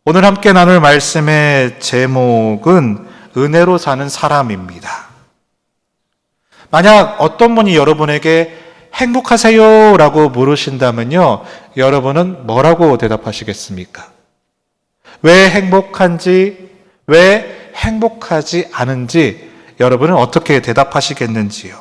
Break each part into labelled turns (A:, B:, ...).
A: 오늘 함께 나눌 말씀의 제목은 은혜로 사는 사람입니다. 만약 어떤 분이 여러분에게 행복하세요 라고 물으신다면요, 여러분은 뭐라고 대답하시겠습니까? 왜 행복한지, 왜 행복하지 않은지 여러분은 어떻게 대답하시겠는지요?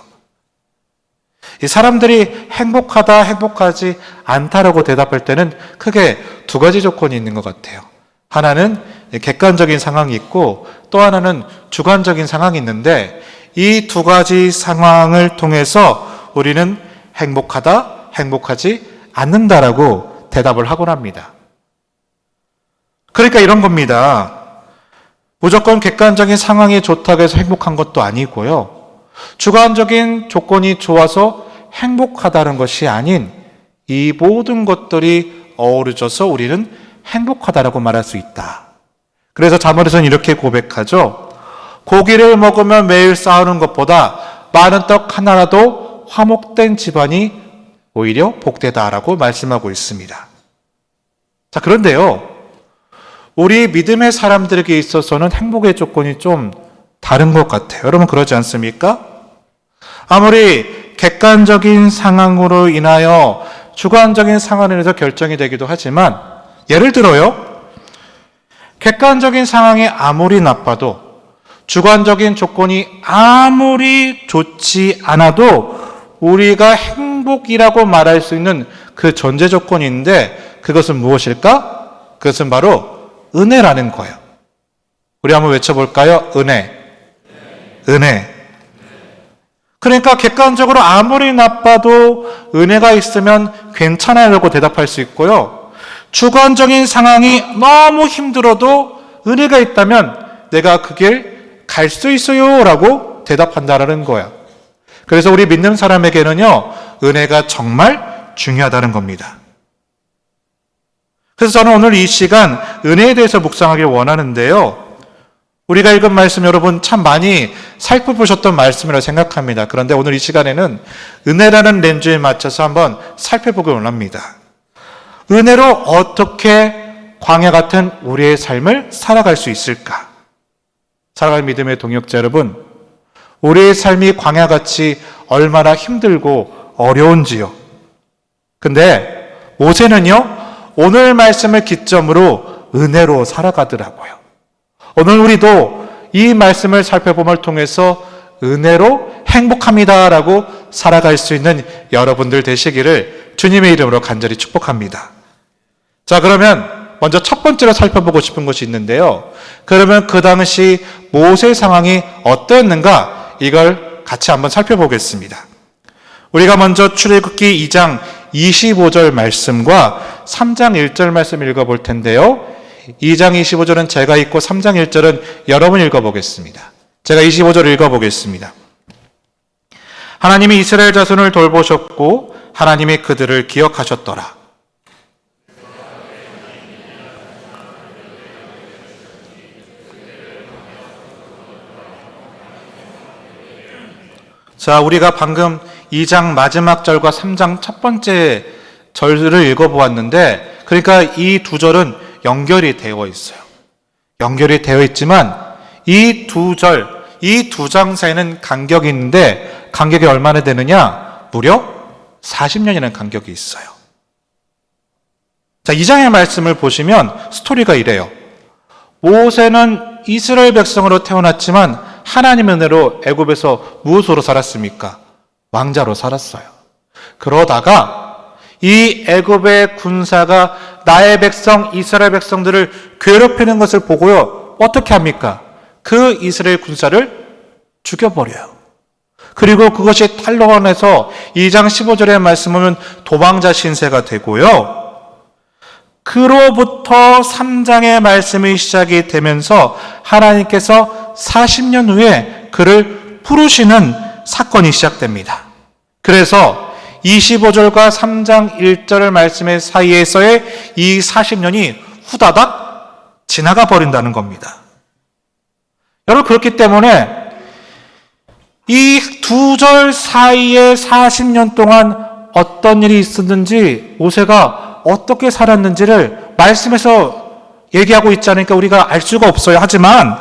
A: 이 사람들이 행복하다, 행복하지 않다라고 대답할 때는 크게 두 가지 조건이 있는 것 같아요. 하나는 객관적인 상황이 있고 또 하나는 주관적인 상황이 있는데, 이 두 가지 상황을 통해서 우리는 행복하다, 행복하지 않는다라고 대답을 하곤 합니다. 그러니까 이런 겁니다. 무조건 객관적인 상황이 좋다고 해서 행복한 것도 아니고요, 주관적인 조건이 좋아서 행복하다는 것이 아닌 이 모든 것들이 어우러져서 우리는 행복하다라고 말할 수 있다. 그래서 자문에서는 이렇게 고백하죠. 고기를 먹으면 매일 싸우는 것보다 많은 떡 하나라도 화목된 집안이 오히려 복되다라고 말씀하고 있습니다. 자, 그런데요, 우리 믿음의 사람들에게 있어서는 행복의 조건이 좀 다른 것 같아요. 여러분 그러지 않습니까? 아무리 객관적인 상황으로 인하여 주관적인 상황으로 인해서 결정이 되기도 하지만, 예를 들어요, 객관적인 상황이 아무리 나빠도 주관적인 조건이 아무리 좋지 않아도 우리가 행복이라고 말할 수 있는 그 전제 조건이 있는데, 그것은 무엇일까? 그것은 바로 은혜라는 거예요. 우리 한번 외쳐볼까요? 은혜. 은혜. 그러니까 객관적으로 아무리 나빠도 은혜가 있으면 괜찮아요라고 대답할 수 있고요, 주관적인 상황이 너무 힘들어도 은혜가 있다면 내가 그 길 갈 수 있어요 라고 대답한다라는 거야. 그래서 우리 믿는 사람에게는요, 은혜가 정말 중요하다는 겁니다. 그래서 저는 오늘 이 시간 은혜에 대해서 묵상하길 원하는데요, 우리가 읽은 말씀 여러분 참 많이 살펴보셨던 말씀이라고 생각합니다. 그런데 오늘 이 시간에는 은혜라는 렌즈에 맞춰서 한번 살펴보길 원합니다. 은혜로 어떻게 광야 같은 우리의 삶을 살아갈 수 있을까? 사랑할 믿음의 동역자 여러분, 우리의 삶이 광야같이 얼마나 힘들고 어려운지요. 근데 모세는요, 오늘 말씀을 기점으로 은혜로 살아가더라고요. 오늘 우리도 이 말씀을 살펴봄을 통해서 은혜로 행복합니다라고 살아갈 수 있는 여러분들 되시기를 주님의 이름으로 간절히 축복합니다. 자, 그러면 먼저 첫 번째로 살펴보고 싶은 것이 있는데요, 그러면 그 당시 모세의 상황이 어떠했는가, 이걸 같이 한번 살펴보겠습니다. 우리가 먼저 출애굽기 2장 25절 말씀과 3장 1절 말씀 읽어볼 텐데요, 2장 25절은 제가 읽고 3장 1절은 여러분이 읽어보겠습니다. 제가 25절 읽어보겠습니다. 하나님이 이스라엘 자손을 돌보셨고 하나님이 그들을 기억하셨더라. 자, 우리가 방금 2장 마지막 절과 3장 첫 번째 절을 읽어보았는데, 그러니까 이 두 절은 연결이 되어 있어요. 연결이 되어 있지만 이 두 절, 이 두 장 사이에는 간격이 있는데, 간격이 얼마나 되느냐? 무려 40년이라는 간격이 있어요. 자, 2장의 말씀을 보시면 스토리가 이래요. 모세는 이스라엘 백성으로 태어났지만 하나님의 은혜로 애굽에서 무엇으로 살았습니까? 왕자로 살았어요. 그러다가 이 애굽의 군사가 나의 백성 이스라엘 백성들을 괴롭히는 것을 보고요, 어떻게 합니까? 그 이스라엘 군사를 죽여버려요. 그리고 그것이 탄로원에서 2장 15절의 말씀하면 도망자 신세가 되고요, 그로부터 3장의 말씀이 시작이 되면서 하나님께서 40년 후에 그를 부르시는 사건이 시작됩니다. 그래서 25절과 3장 1절 말씀의 사이에서의 이 40년이 후다닥 지나가 버린다는 겁니다. 여러분, 그렇기 때문에 이 두 절 사이에 40년 동안 어떤 일이 있었는지, 모세가 어떻게 살았는지를 말씀에서 얘기하고 있지 않으니까 우리가 알 수가 없어요. 하지만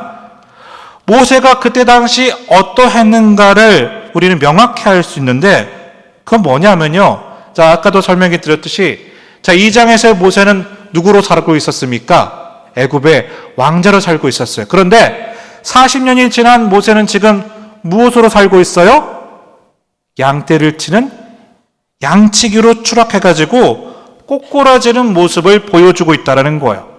A: 모세가 그때 당시 어떠했는가를 우리는 명확히 알 수 있는데 그건 뭐냐면요. 자, 아까도 설명해 드렸듯이 자, 2장에서 모세는 누구로 살고 있었습니까? 애굽의 왕자로 살고 있었어요. 그런데 40년이 지난 모세는 지금 무엇으로 살고 있어요? 양떼를 치는 양치기로 추락해가지고 꼬꾸라지는 모습을 보여주고 있다는 거예요.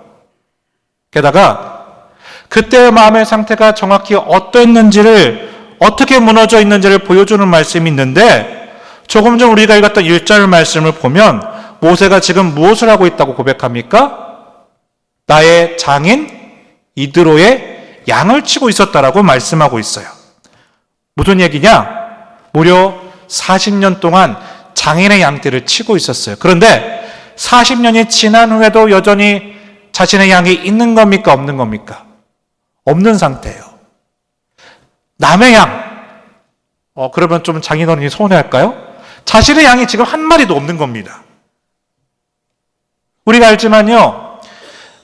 A: 게다가 그때의 마음의 상태가 정확히 어떠했는지를, 어떻게 무너져 있는지를 보여주는 말씀이 있는데 조금 전 우리가 읽었던 1절 말씀을 보면 모세가 지금 무엇을 하고 있다고 고백합니까? 나의 장인 이드로의 양을 치고 있었다라고 말씀하고 있어요. 무슨 얘기냐? 무려 40년 동안 장인의 양떼를 치고 있었어요. 그런데 40년이 지난 후에도 여전히 자신의 양이 있는 겁니까? 없는 겁니까? 없는 상태예요. 남의 양. 그러면 좀 장인어른이 서운해할까요? 자신의 양이 지금 한 마리도 없는 겁니다. 우리가 알지만요.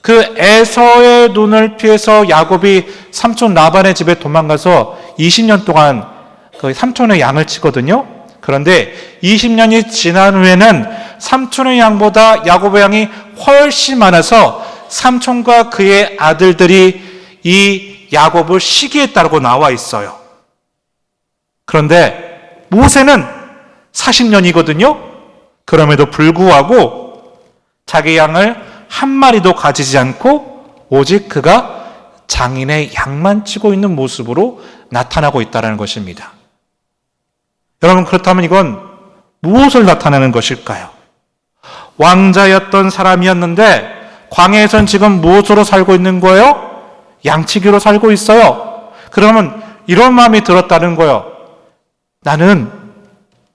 A: 그 에서의 눈을 피해서 야곱이 삼촌 라반의 집에 도망가서 20년 동안 그 삼촌의 양을 치거든요. 그런데 20년이 지난 후에는 삼촌의 양보다 야곱의 양이 훨씬 많아서 삼촌과 그의 아들들이 이 야곱을 시기했다고 나와 있어요. 그런데 모세는 40년이거든요. 그럼에도 불구하고 자기 양을 한 마리도 가지지 않고 오직 그가 장인의 양만 치고 있는 모습으로 나타나고 있다는 것입니다. 여러분, 그렇다면 이건 무엇을 나타내는 것일까요? 왕자였던 사람이었는데 광야에선 지금 무엇으로 살고 있는 거예요? 양치기로 살고 있어요. 그러면 이런 마음이 들었다는 거예요. 나는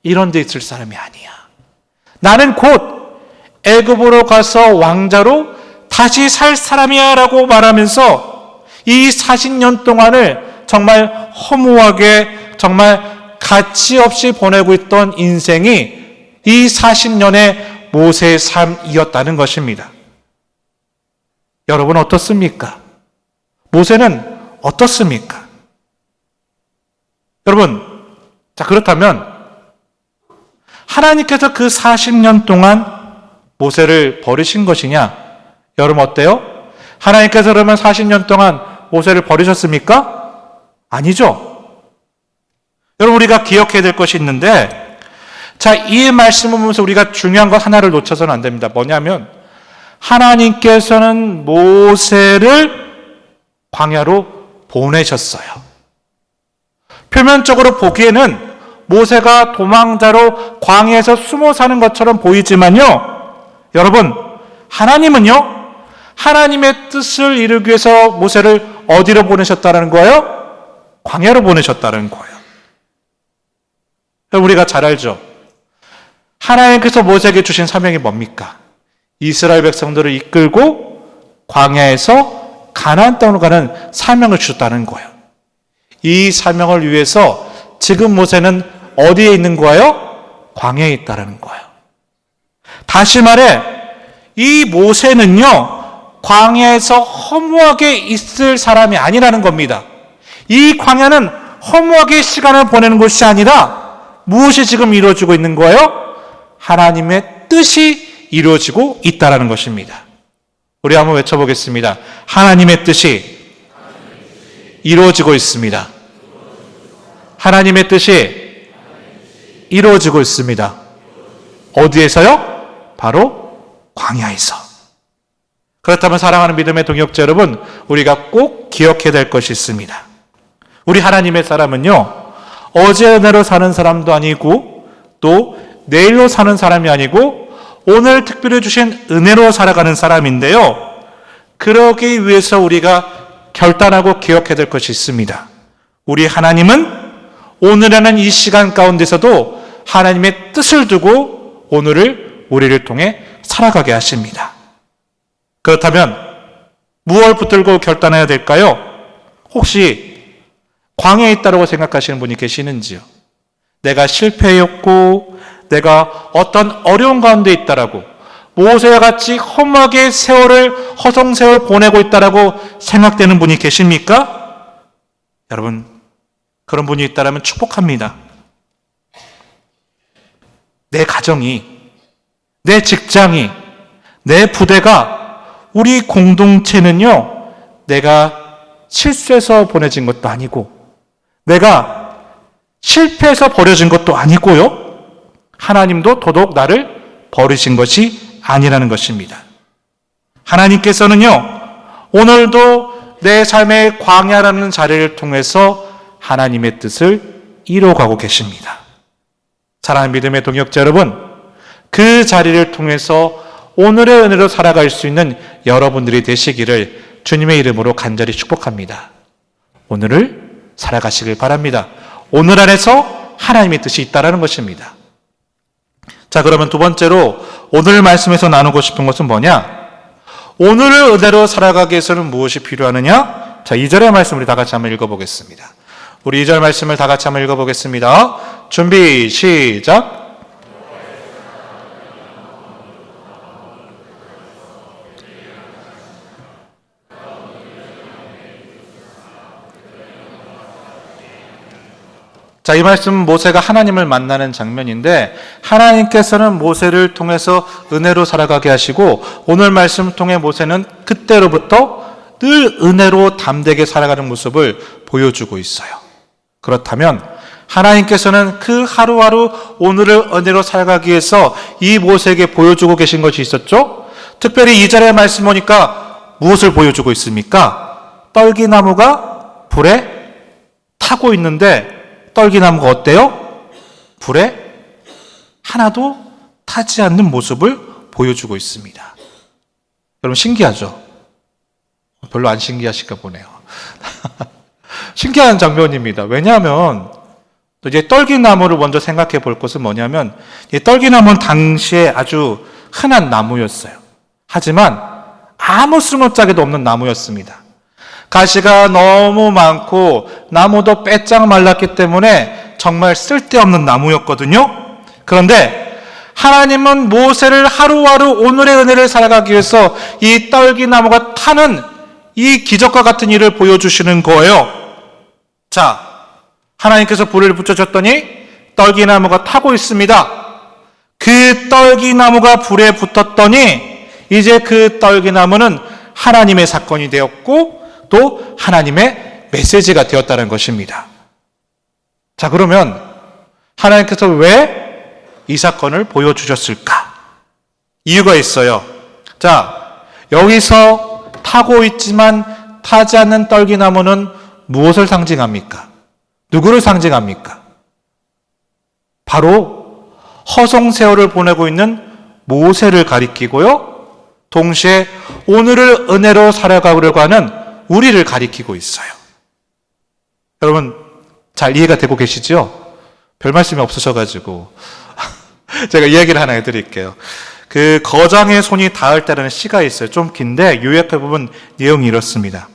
A: 이런 데 있을 사람이 아니야. 나는 곧 애굽으로 가서 왕자로 다시 살 사람이야 라고 말하면서 이 40년 동안을 정말 허무하게 정말 가치 없이 보내고 있던 인생이 이 40년의 모세의 삶이었다는 것입니다. 여러분 어떻습니까? 모세는 어떻습니까? 여러분, 자, 그렇다면 하나님께서 그 40년 동안 모세를 버리신 것이냐? 여러분 어때요? 하나님께서 그러면 40년 동안 모세를 버리셨습니까? 아니죠. 여러분, 우리가 기억해야 될 것이 있는데, 자, 이 말씀을 보면서 우리가 중요한 것 하나를 놓쳐서는 안 됩니다. 뭐냐면 하나님께서는 모세를 광야로 보내셨어요. 표면적으로 보기에는 모세가 도망자로 광야에서 숨어 사는 것처럼 보이지만요, 여러분, 하나님은요, 하나님의 뜻을 이루기 위해서 모세를 어디로 보내셨다는 거예요? 광야로 보내셨다는 거예요. 우리가 잘 알죠? 하나님께서 모세에게 주신 사명이 뭡니까? 이스라엘 백성들을 이끌고 광야에서 가나안 땅으로 가는 사명을 주셨다는 거예요. 이 사명을 위해서 지금 모세는 어디에 있는 거예요? 광야에 있다는 거예요. 다시 말해, 이 모세는요, 광야에서 허무하게 있을 사람이 아니라는 겁니다. 이 광야는 허무하게 시간을 보내는 곳이 아니라 무엇이 지금 이루어지고 있는 거예요? 하나님의 뜻이 이루어지고 있다는 것입니다. 우리 한번 외쳐보겠습니다. 하나님의 뜻이 이루어지고 있습니다. 하나님의 뜻이 이루어지고 있습니다. 어디에서요? 바로 광야에서. 그렇다면 사랑하는 믿음의 동역자 여러분, 우리가 꼭 기억해야 될 것이 있습니다. 우리 하나님의 사람은요, 어제 내로 사는 사람도 아니고 또 내일로 사는 사람이 아니고 오늘 특별히 주신 은혜로 살아가는 사람인데요, 그러기 위해서 우리가 결단하고 기억해야 될 것이 있습니다. 우리 하나님은 오늘이라는 이 시간 가운데서도 하나님의 뜻을 두고 오늘을 우리를 통해 살아가게 하십니다. 그렇다면 무엇을 붙들고 결단해야 될까요? 혹시 광야에 있다고 생각하시는 분이 계시는지요? 내가 실패였고 내가 어떤 어려운 가운데 있다라고, 모세와 같이 험하게 허송 세월을 보내고 있다라고 생각되는 분이 계십니까? 여러분, 그런 분이 있다면 축복합니다. 내 가정이, 내 직장이, 내 부대가, 우리 공동체는요, 내가 실수해서 보내진 것도 아니고, 내가 실패해서 버려진 것도 아니고요, 하나님도 더더욱 나를 버리신 것이 아니라는 것입니다. 하나님께서는요, 오늘도 내 삶의 광야라는 자리를 통해서 하나님의 뜻을 이루어가고 계십니다. 사랑하는 믿음의 동역자 여러분, 그 자리를 통해서 오늘의 은혜로 살아갈 수 있는 여러분들이 되시기를 주님의 이름으로 간절히 축복합니다. 오늘을 살아가시길 바랍니다. 오늘 안에서 하나님의 뜻이 있다는 것입니다. 자, 그러면 두 번째로 오늘 말씀에서 나누고 싶은 것은 뭐냐? 오늘을 은혜로 살아가기 위해서는 무엇이 필요하느냐? 자, 2절의 말씀 우리 다 같이 한번 읽어보겠습니다. 우리 2절 말씀을 다 같이 한번 읽어보겠습니다. 준비, 시작. 자, 이 말씀은 모세가 하나님을 만나는 장면인데, 하나님께서는 모세를 통해서 은혜로 살아가게 하시고, 오늘 말씀을 통해 모세는 그때로부터 늘 은혜로 담대게 살아가는 모습을 보여주고 있어요. 그렇다면 하나님께서는 그 하루하루 오늘을 은혜로 살아가기 위해서 이 모세에게 보여주고 계신 것이 있었죠. 특별히 2절의 말씀 보니까 무엇을 보여주고 있습니까? 떨기나무가 불에 타고 있는데, 떨기나무가 어때요? 불에 하나도 타지 않는 모습을 보여주고 있습니다. 여러분, 신기하죠? 별로 안 신기하실까 보네요. 신기한 장면입니다. 왜냐하면 이제 떨기나무를 먼저 생각해 볼 것은 뭐냐면, 이 떨기나무는 당시에 아주 흔한 나무였어요. 하지만 아무 쓸모짝에도 없는 나무였습니다. 가시가 너무 많고 나무도 빼짝 말랐기 때문에 정말 쓸데없는 나무였거든요. 그런데 하나님은 모세를 하루하루 오늘의 은혜를 살아가기 위해서 이 떨기나무가 타는 이 기적과 같은 일을 보여주시는 거예요. 자, 하나님께서 불을 붙여줬더니 떨기나무가 타고 있습니다. 그 떨기나무가 불에 붙었더니 이제 그 떨기나무는 하나님의 사건이 되었고 또 하나님의 메시지가 되었다는 것입니다. 자, 그러면 하나님께서 왜 이 사건을 보여주셨을까? 이유가 있어요. 자, 여기서 타고 있지만 타지 않는 떨기나무는 무엇을 상징합니까? 누구를 상징합니까? 바로 허송세월을 보내고 있는 모세를 가리키고요, 동시에 오늘을 은혜로 살아가려고 하는 우리를 가리키고 있어요. 여러분, 잘 이해가 되고 계시죠? 별 말씀이 없으셔가지고 제가 이야기를 하나 해드릴게요. 그 거장의 손이 닿을 때라는 시가 있어요. 좀 긴데 요약해보면 내용이 이렇습니다.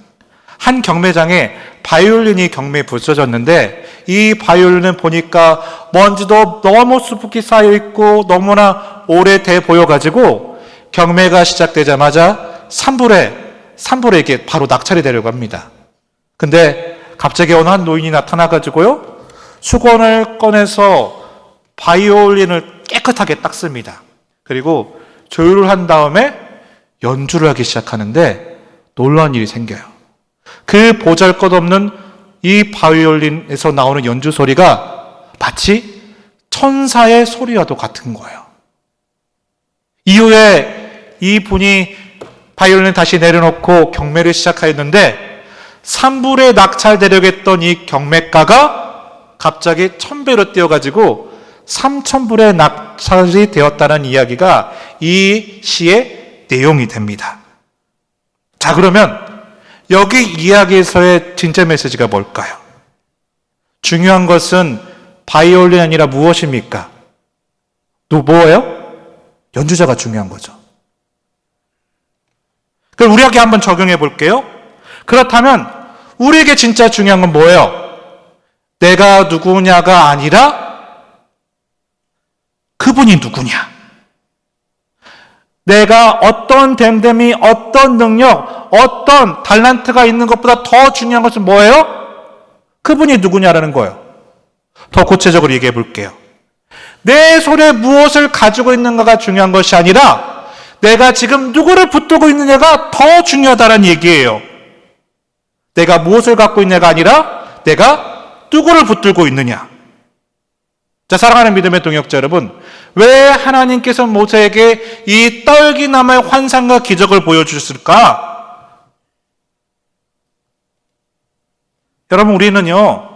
A: 한 경매장에 바이올린이 경매에 붙여졌는데, 이 바이올린은 보니까 먼지도 너무 수북히 쌓여있고 너무나 오래돼 보여가지고 경매가 시작되자마자 산불에 이게 바로 낙찰이 되려고 합니다. 근데 갑자기 어느 한 노인이 나타나가지고요, 수건을 꺼내서 바이올린을 깨끗하게 닦습니다. 그리고 조율을 한 다음에 연주를 하기 시작하는데 놀라운 일이 생겨요. 그 보잘것없는 이 바이올린에서 나오는 연주 소리가 마치 천사의 소리와도 같은 거예요. 이후에 이 분이 바이올린을 다시 내려놓고 경매를 시작하였는데, 산불에 낙찰되려고 했던 이 경매가가 갑자기 1000배로 뛰어가지고 3000불에 낙찰이 되었다는 이야기가 이 시의 내용이 됩니다. 자, 그러면 여기 이야기에서의 진짜 메시지가 뭘까요? 중요한 것은 바이올린이 아니라 무엇입니까? 뭐예요? 연주자가 중요한 거죠. 그럼 우리에게 한번 적용해 볼게요. 그렇다면 우리에게 진짜 중요한 건 뭐예요? 내가 누구냐가 아니라 그분이 누구냐. 내가 어떤 됨됨이, 어떤 능력, 어떤 달란트가 있는 것보다 더 중요한 것은 뭐예요? 그분이 누구냐라는 거예요. 더 구체적으로 얘기해 볼게요. 내 손에 무엇을 가지고 있는가가 중요한 것이 아니라 내가 지금 누구를 붙들고 있느냐가 더 중요하다는 얘기예요. 내가 무엇을 갖고 있느냐가 아니라 내가 누구를 붙들고 있느냐. 자, 사랑하는 믿음의 동역자 여러분, 왜 하나님께서 모세에게 이 떨기나무의 환상과 기적을 보여주셨을까? 여러분, 우리는요,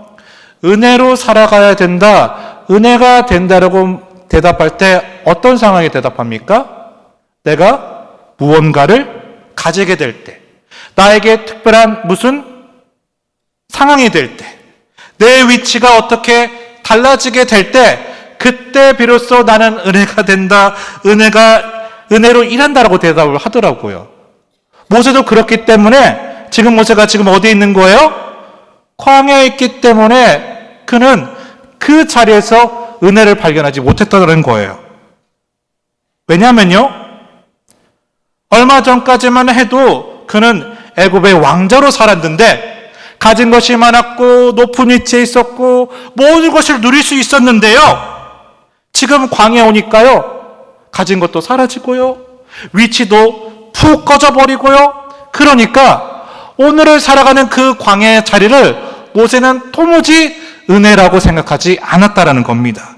A: 은혜로 살아가야 된다, 은혜가 된다라고 대답할 때 어떤 상황에 대답합니까? 내가 무언가를 가지게 될 때, 나에게 특별한 무슨 상황이 될 때, 내 위치가 어떻게 달라지게 될 때, 그때 비로소 나는 은혜가 된다, 은혜로 일한다라고 대답을 하더라고요. 모세도 그렇기 때문에 지금 모세가 지금 어디에 있는 거예요? 광야에 있기 때문에 그는 그 자리에서 은혜를 발견하지 못했다는 거예요. 왜냐하면요, 얼마 전까지만 해도 그는 애굽의 왕자로 살았는데 가진 것이 많았고 높은 위치에 있었고 모든 것을 누릴 수 있었는데요, 지금 광야에 오니까요, 가진 것도 사라지고요, 위치도 푹 꺼져버리고요. 그러니까 오늘을 살아가는 그 광야의 자리를 모세는 도무지 은혜라고 생각하지 않았다라는 겁니다.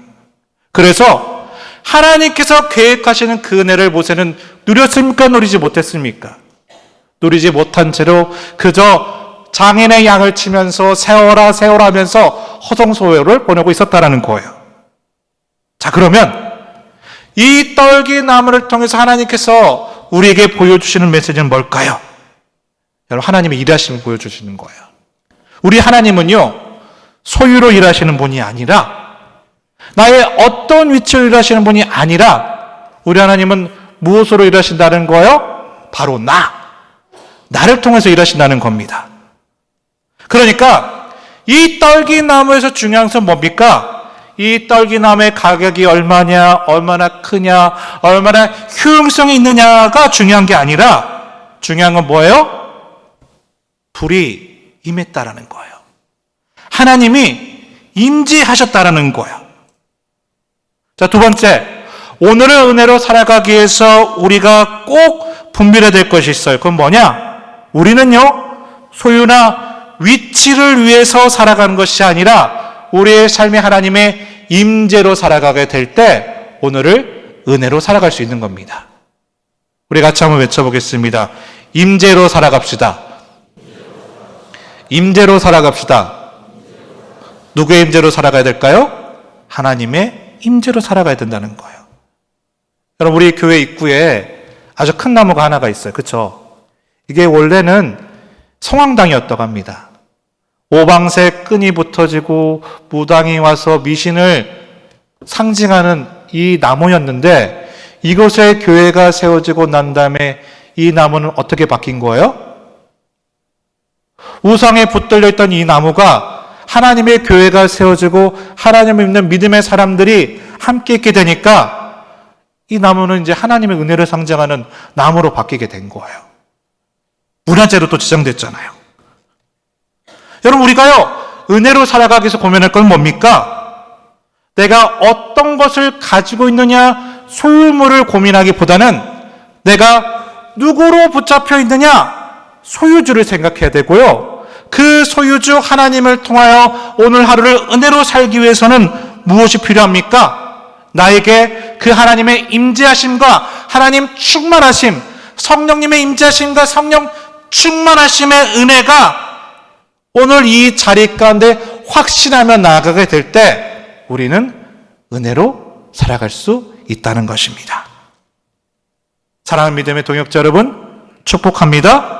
A: 그래서 하나님께서 계획하시는 그 은혜를 모세는 누렸습니까? 누리지 못했습니까? 누리지 못한 채로 그저 장인의 양을 치면서 세워라 세워라 하면서 허송소요를 보내고 있었다라는 거예요. 자, 그러면 이 떨기나무를 통해서 하나님께서 우리에게 보여주시는 메시지는 뭘까요? 여러분, 하나님의 일하심을 보여주시는 거예요. 우리 하나님은요, 소유로 일하시는 분이 아니라, 나의 어떤 위치로 일하시는 분이 아니라, 우리 하나님은 무엇으로 일하신다는 거예요? 바로 나를 통해서 일하신다는 겁니다. 그러니까 이 떨기나무에서 중요한 것은 뭡니까? 이 떨기나무의 가격이 얼마냐, 얼마나 크냐, 얼마나 효용성이 있느냐가 중요한 게 아니라 중요한 건 뭐예요? 불이 임했다라는 거예요. 하나님이 임재하셨다라는 거예요. 자, 두 번째, 오늘의 은혜로 살아가기 위해서 우리가 꼭 분별해야 될 것이 있어요. 그건 뭐냐? 우리는요, 소유나 위치를 위해서 살아가는 것이 아니라 우리의 삶이 하나님의 임재로 살아가게 될 때 오늘을 은혜로 살아갈 수 있는 겁니다. 우리 같이 한번 외쳐보겠습니다. 임재로 살아갑시다. 임재로 살아갑시다. 누구의 임재로 살아가야 될까요? 하나님의 임재로 살아가야 된다는 거예요. 여러분, 우리 교회 입구에 아주 큰 나무가 하나가 있어요. 그렇죠? 이게 원래는 성황당이었다고 합니다. 오방색 끈이 붙어지고 무당이 와서 미신을 상징하는 이 나무였는데, 이곳에 교회가 세워지고 난 다음에 이 나무는 어떻게 바뀐 거예요? 우상에 붙들려 있던 이 나무가 하나님의 교회가 세워지고 하나님을 믿는 믿음의 사람들이 함께 있게 되니까 이 나무는 이제 하나님의 은혜를 상징하는 나무로 바뀌게 된 거예요. 문화재로 또 지정됐잖아요. 여러분, 우리가요, 은혜로 살아가기 위해서 고민할 건 뭡니까? 내가 어떤 것을 가지고 있느냐, 소유물을 고민하기보다는 내가 누구로 붙잡혀 있느냐, 소유주를 생각해야 되고요. 그 소유주 하나님을 통하여 오늘 하루를 은혜로 살기 위해서는 무엇이 필요합니까? 나에게 그 하나님의 임재하심과 하나님 충만하심, 성령님의 임재하심과 성령 충만하심의 은혜가 오늘 이 자리 가운데 확신하며 나아가게 될 때 우리는 은혜로 살아갈 수 있다는 것입니다. 사랑하는 믿음의 동역자 여러분, 축복합니다.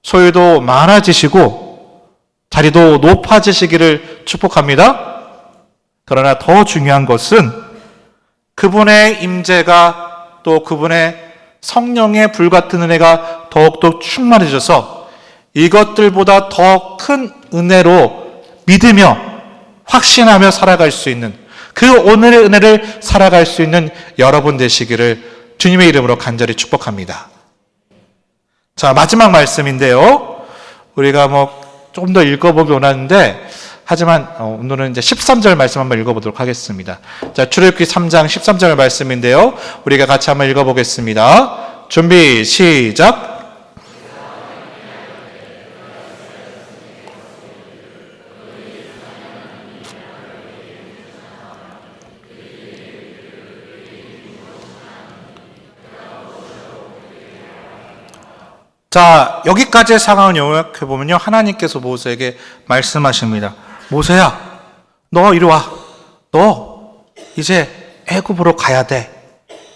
A: 소유도 많아지시고 자리도 높아지시기를 축복합니다. 그러나 더 중요한 것은 그분의 임재가, 또 그분의 성령의 불같은 은혜가 더욱더 충만해져서 이것들보다 더 큰 은혜로 믿으며 확신하며 살아갈 수 있는, 그 오늘의 은혜를 살아갈 수 있는 여러분 되시기를 주님의 이름으로 간절히 축복합니다. 자, 마지막 말씀인데요. 우리가 조금 더 읽어보기 원하는데, 하지만 오늘은 이제 13절 말씀 한번 읽어보도록 하겠습니다. 자, 출애굽기 3장 13절 말씀인데요. 우리가 같이 한번 읽어보겠습니다. 준비, 시작. 자, 여기까지의 상황을 요약해보면요, 하나님께서 모세에게 말씀하십니다. 모세야, 너 이리 와. 너 이제 애굽으로 가야 돼.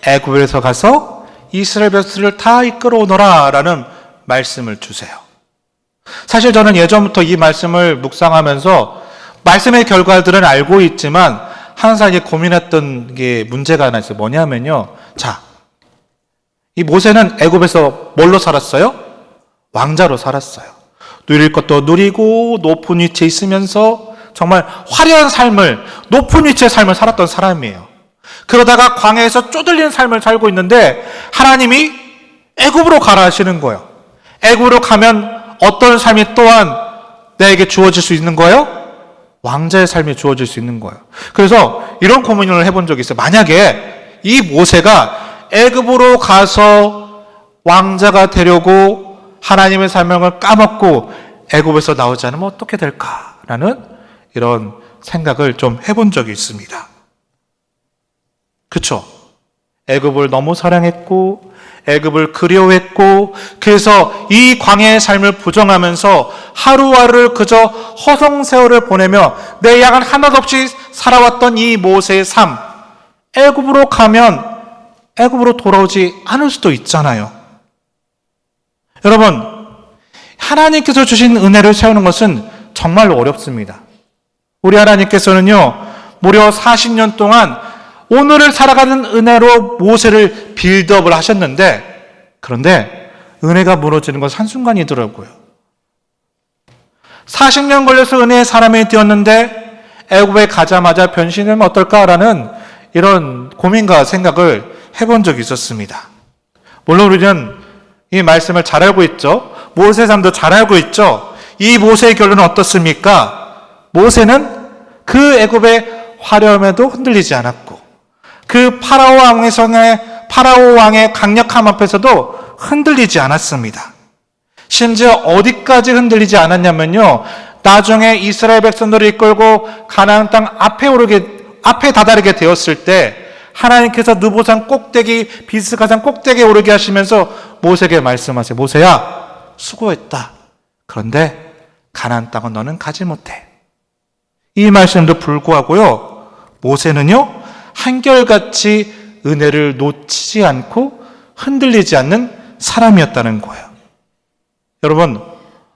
A: 애굽에서 가서 이스라엘 백성들을 다 이끌어 오너라 라는 말씀을 주세요. 사실 저는 예전부터 이 말씀을 묵상하면서 말씀의 결과들은 알고 있지만 항상 고민했던 게 문제가 하나 있어요. 뭐냐면요, 자, 이 모세는 애굽에서 뭘로 살았어요? 왕자로 살았어요. 누릴 것도 누리고 높은 위치에 있으면서 정말 화려한 삶을, 높은 위치의 삶을 살았던 사람이에요. 그러다가 광야에서 쪼들리는 삶을 살고 있는데 하나님이 애굽으로 가라 하시는 거예요. 애굽으로 가면 어떤 삶이 또한 내게 주어질 수 있는 거예요? 왕자의 삶이 주어질 수 있는 거예요. 그래서 이런 고민을 해본 적이 있어요. 만약에 이 모세가 애굽으로 가서 왕자가 되려고 하나님의 사명을 까먹고 애굽에서 나오지 않으면 어떻게 될까라는 이런 생각을 좀 해본 적이 있습니다. 그렇죠? 애굽을 너무 사랑했고 애굽을 그리워했고 그래서 이 광야의 삶을 부정하면서 하루하루를 그저 허송세월을 보내며 내 양은 하나도 없이 살아왔던 이 모세의 삶, 애굽으로 가면 애굽으로 돌아오지 않을 수도 있잖아요. 여러분, 하나님께서 주신 은혜를 세우는 것은 정말 어렵습니다. 우리 하나님께서는요, 무려 40년 동안 오늘을 살아가는 은혜로 모세를 빌드업을 하셨는데, 그런데 은혜가 무너지는 건 한순간이더라고요. 40년 걸려서 은혜의 사람이 되었는데 애굽에 가자마자 변신하면 어떨까라는 이런 고민과 생각을 해본 적이 있었습니다. 물론 우리는 이 말씀을 잘 알고 있죠. 모세의 삶도 잘 알고 있죠. 이 모세의 결론은 어떻습니까? 모세는 그 애굽의 화려함에도 흔들리지 않았고 그 파라오 왕의 강력함 앞에서도 흔들리지 않았습니다. 심지어 어디까지 흔들리지 않았냐면요, 나중에 이스라엘 백성들을 이끌고 가나안 땅 앞에 다다르게 되었을 때 하나님께서 느보산 꼭대기, 비스가산 꼭대기에 오르게 하시면서 모세에게 말씀하세요. 모세야, 수고했다. 그런데 가나안 땅은 너는 가지 못해. 이 말씀도 불구하고요, 모세는요, 한결같이 은혜를 놓치지 않고 흔들리지 않는 사람이었다는 거예요. 여러분,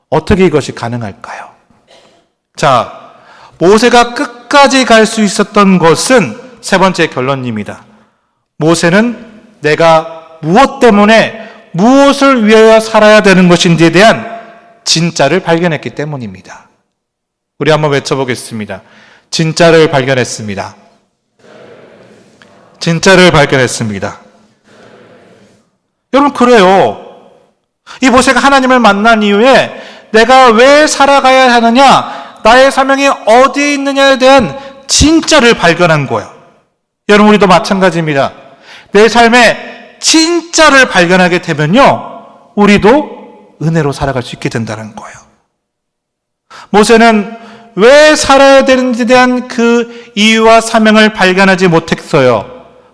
A: 어떻게 이것이 가능할까요? 자, 모세가 끝까지 갈 수 있었던 것은 세 번째 결론입니다. 모세는 내가 무엇 때문에 무엇을 위하여 살아야 되는 것인지에 대한 진짜를 발견했기 때문입니다. 우리 한번 외쳐보겠습니다. 진짜를 발견했습니다. 진짜를 발견했습니다. 여러분, 그래요. 이 모세가 하나님을 만난 이후에 내가 왜 살아가야 하느냐, 나의 사명이 어디에 있느냐에 대한 진짜를 발견한 거예요. 여러분, 우리도 마찬가지입니다. 내 삶의 진짜를 발견하게 되면요, 우리도 은혜로 살아갈 수 있게 된다는 거예요. 모세는 왜 살아야 되는지에 대한 그 이유와 사명을 발견하지 못했어요.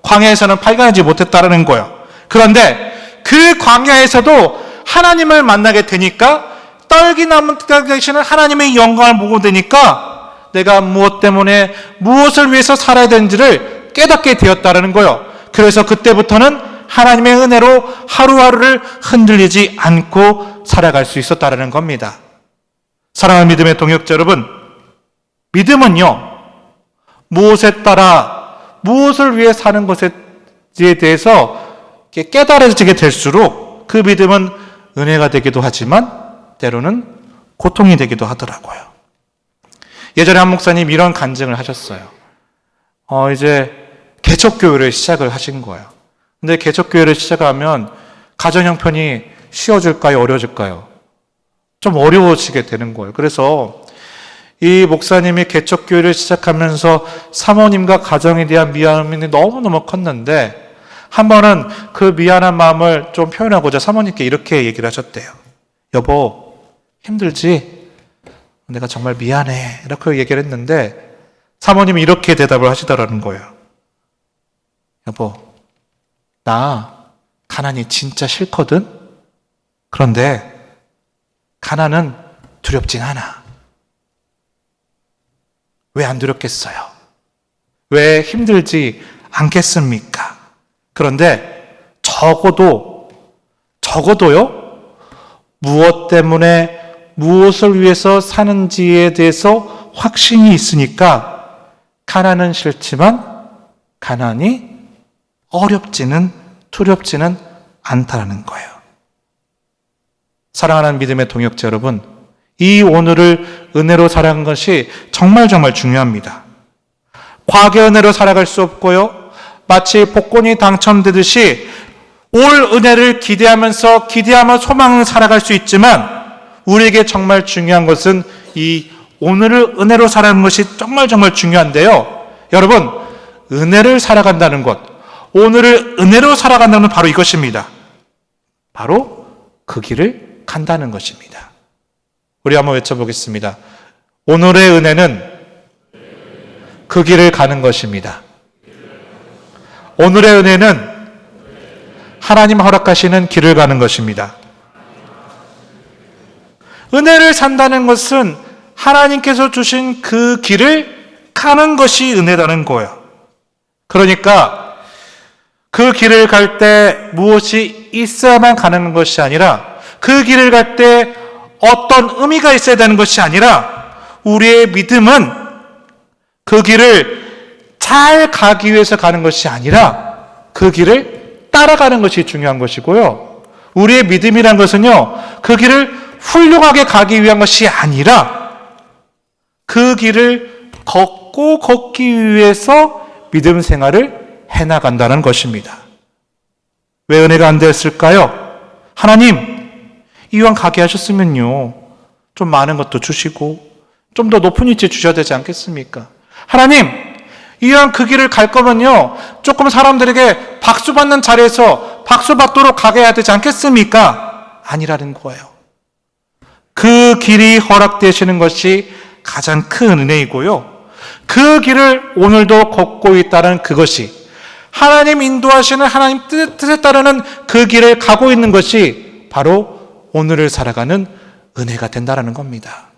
A: 광야에서는 발견하지 못했다는 거예요. 그런데 그 광야에서도 하나님을 만나게 되니까, 떨기나무 되시는 하나님의 영광을 보고 되니까 내가 무엇 때문에 무엇을 위해서 살아야 되는지를 깨닫게 되었다는 거예요. 그래서 그때부터는 하나님의 은혜로 하루하루를 흔들리지 않고 살아갈 수 있었다는 겁니다. 사랑하는 믿음의 동역자 여러분, 믿음은요, 무엇에 따라 무엇을 위해 사는 것에 대해서 깨달아지게 될수록 그 믿음은 은혜가 되기도 하지만 때로는 고통이 되기도 하더라고요. 예전에 한 목사님 이런 간증을 하셨어요. 이제 개척교회를 시작을 하신 거예요. 근데 개척교회를 시작하면 가정 형편이 쉬워질까요? 어려워질까요? 좀 어려워지게 되는 거예요. 그래서 이 목사님이 개척교회를 시작하면서 사모님과 가정에 대한 미안함이 너무너무 컸는데 한 번은 그 미안한 마음을 좀 표현하고자 사모님께 이렇게 얘기를 하셨대요. 여보, 힘들지? 내가 정말 미안해. 이렇게 얘기를 했는데 사모님이 이렇게 대답을 하시더라는 거예요. 여보, 나 가난이 진짜 싫거든? 그런데 가난은 두렵진 않아. 왜 안 두렵겠어요? 왜 힘들지 않겠습니까? 그런데 적어도요, 무엇 때문에 무엇을 위해서 사는지에 대해서 확신이 있으니까 가난은 싫지만 가난이 어렵지는 두렵지는 않다라는 거예요. 사랑하는 믿음의 동역자 여러분, 이 오늘을 은혜로 살아가는 것이 정말 중요합니다. 과거 은혜로 살아갈 수 없고요. 마치 복권이 당첨되듯이 올 은혜를 기대하면서 소망을 살아갈 수 있지만 우리에게 정말 중요한 것은 이 오늘을 은혜로 살아가는 것이 정말 중요한데요. 여러분, 은혜를 살아간다는 것, 오늘을 은혜로 살아간다는 건 바로 이것입니다. 바로 그 길을 간다는 것입니다. 우리 한번 외쳐보겠습니다. 오늘의 은혜는 그 길을 가는 것입니다. 오늘의 은혜는 하나님 허락하시는 길을 가는 것입니다. 은혜를 산다는 것은 하나님께서 주신 그 길을 가는 것이 은혜라는 거예요. 그러니까 그 길을 갈 때 무엇이 있어야만 가는 것이 아니라 그 길을 갈 때 어떤 의미가 있어야 되는 것이 아니라 우리의 믿음은 그 길을 잘 가기 위해서 가는 것이 아니라 그 길을 따라가는 것이 중요한 것이고요. 우리의 믿음이란 것은요, 그 길을 훌륭하게 가기 위한 것이 아니라 그 길을 걷기 위해서 믿음 생활을 해나간다는 것입니다. 왜 은혜가 안 되었을까요? 하나님, 이왕 가게 하셨으면요, 좀 많은 것도 주시고 좀 더 높은 위치에 주셔야 되지 않겠습니까? 하나님, 이왕 그 길을 갈 거면요, 조금 사람들에게 박수 받는 자리에서 박수 받도록 가게 해야 되지 않겠습니까? 아니라는 거예요. 그 길이 허락되시는 것이 가장 큰 은혜이고요. 그 길을 오늘도 걷고 있다는 그것이, 하나님 인도하시는 하나님 뜻에 따르는 그 길을 가고 있는 것이 바로 오늘을 살아가는 은혜가 된다는 겁니다.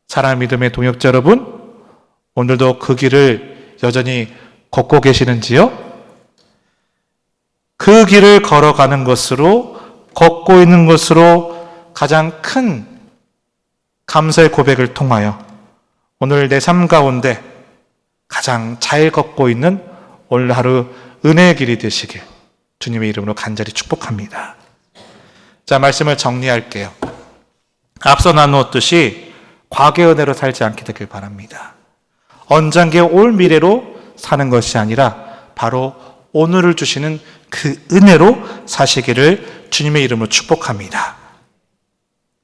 A: 사랑하는 믿음의 동역자 여러분, 오늘도 그 길을 여전히 걷고 계시는지요? 그 길을 걸어가는 것으로, 걷고 있는 것으로 가장 큰 감사의 고백을 통하여 오늘 내 삶 가운데 가장 잘 걷고 있는 오늘 하루 은혜의 길이 되시길 주님의 이름으로 간절히 축복합니다. 자, 말씀을 정리할게요. 앞서 나누었듯이 과거의 은혜로 살지 않게 되길 바랍니다. 언젠가 올 미래로 사는 것이 아니라 바로 오늘을 주시는 그 은혜로 사시기를 주님의 이름으로 축복합니다.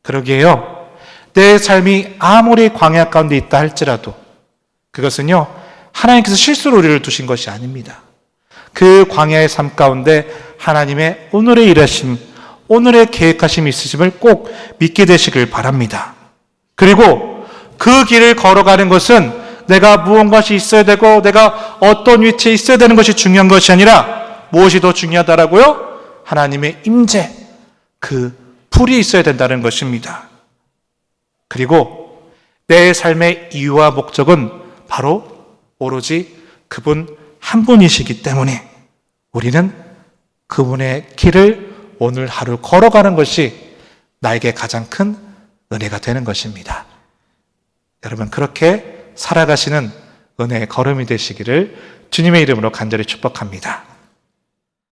A: 그러게요, 내 삶이 아무리 광야 가운데 있다 할지라도 그것은요, 하나님께서 실수로 우리를 두신 것이 아닙니다. 그 광야의 삶 가운데 하나님의 오늘의 일하심, 오늘의 계획하심이 있으심을 꼭 믿게 되시길 바랍니다. 그리고 그 길을 걸어가는 것은 내가 무언가가 있어야 되고 내가 어떤 위치에 있어야 되는 것이 중요한 것이 아니라 무엇이 더 중요하다라고요? 하나님의 임재, 그 불이 있어야 된다는 것입니다. 그리고 내 삶의 이유와 목적은 바로 오로지 그분 한 분이시기 때문에 우리는 그분의 길을 오늘 하루 걸어가는 것이 나에게 가장 큰 은혜가 되는 것입니다. 여러분, 그렇게 살아가시는 은혜의 걸음이 되시기를 주님의 이름으로 간절히 축복합니다.